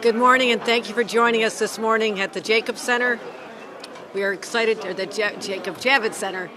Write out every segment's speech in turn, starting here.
Good morning, and thank you for joining us this morning at the Javits Center. We are excited, or the Javits Center,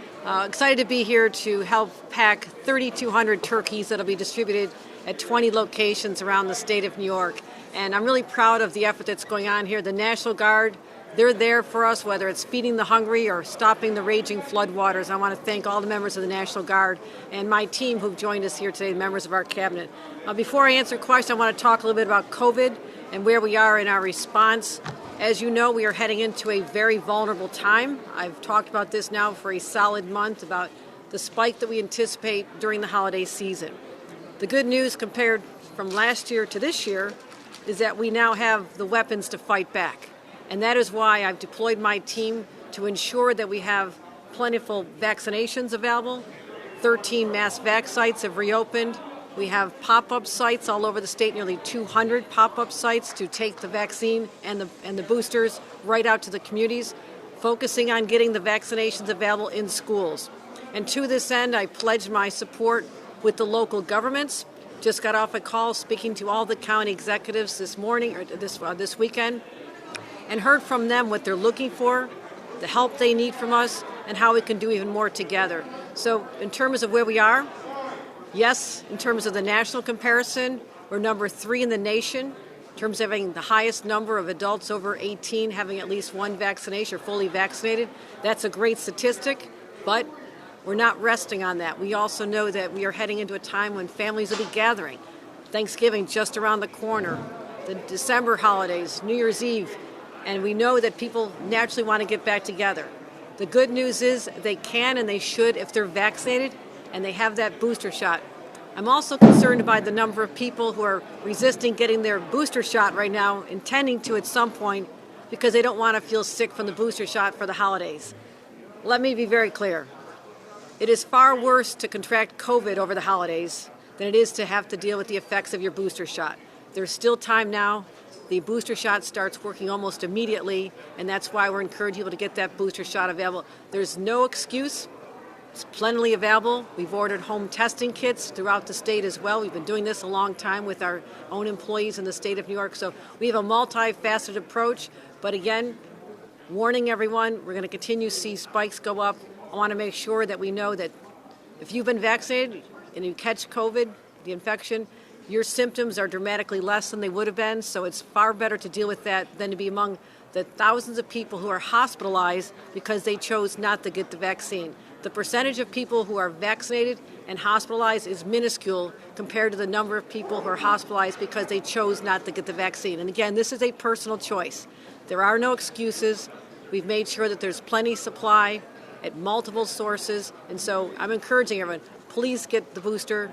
excited to be here to help pack 3,200 turkeys that will be distributed at 20 locations around the state of New York. And I'm really proud of the effort that's going on here. The National Guard, they're there for us, whether it's feeding the hungry or stopping the raging floodwaters. I want to thank all the members of the National Guard and my team who've joined us here today, the members of our cabinet. Before I answer questions, I want to talk a little bit about COVID and where we are in our response. As you know, we are heading into a very vulnerable time. I've talked about this now for a solid month, about the spike that we anticipate during the holiday season. The good news compared from last year to this year is that we now have the weapons to fight back. And that is why I've deployed my team to ensure that we have plentiful vaccinations available. 13 mass vac sites have reopened. We have pop-up sites all over the state, nearly 200 pop-up sites to take the vaccine and the boosters right out to the communities, focusing on getting the vaccinations available in schools. And to this end, I pledged my support with the local governments. Just got off a call speaking to all the county executives this morning, or this weekend, and heard from them what they're looking for, the help they need from us, and how we can do even more together. So in terms of where we are, yes, in terms of the national comparison, we're number 3 in the nation in terms of having the highest number of adults over 18 having at least one vaccination or fully vaccinated. That's a great statistic, but we're not resting on that. We also know that we are heading into a time when families will be gathering. Thanksgiving just around the corner, the December holidays, New Year's Eve, and we know that people naturally want to get back together. The good news is they can and they should if they're vaccinated and they have that booster shot. I'm also concerned by the number of people who are resisting getting their booster shot right now, intending to at some point, because they don't want to feel sick from the booster shot for the holidays. Let me be very clear. It is far worse to contract COVID over the holidays than it is to have to deal with the effects of your booster shot. There's still time now. The booster shot starts working almost immediately, and that's why we're encouraging people to get that booster shot available. There's no excuse. It's plentifully available. We've ordered home testing kits throughout the state as well. We've been doing this a long time with our own employees in the state of New York. So we have a multifaceted approach. But again, warning everyone, we're going to continue to see spikes go up. I want to make sure that we know that if you've been vaccinated and you catch COVID, the infection, your symptoms are dramatically less than they would have been. So it's far better to deal with that than to be among the thousands of people who are hospitalized because they chose not to get the vaccine. The percentage of people who are vaccinated and hospitalized is minuscule compared to the number of people who are hospitalized because they chose not to get the vaccine. And again, this is a personal choice. There are no excuses. We've made sure that there's plenty supply at multiple sources. And so I'm encouraging everyone, please get the booster.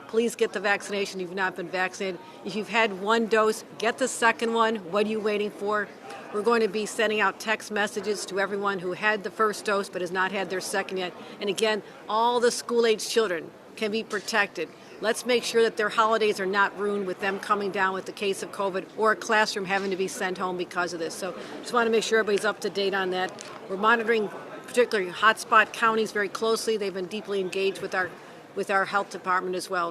Please get the vaccination if you've not been vaccinated. If you've had one dose, get the second one. What are you waiting for? We're going to be sending out text messages to everyone who had the first dose but has not had their second yet. And again, all the school-age children can be protected. Let's make sure that their holidays are not ruined with them coming down with the case of COVID or a classroom having to be sent home because of this. So just want to make sure everybody's up to date on that. We're monitoring particularly hotspot counties very closely. They've been deeply engaged with our health department as well.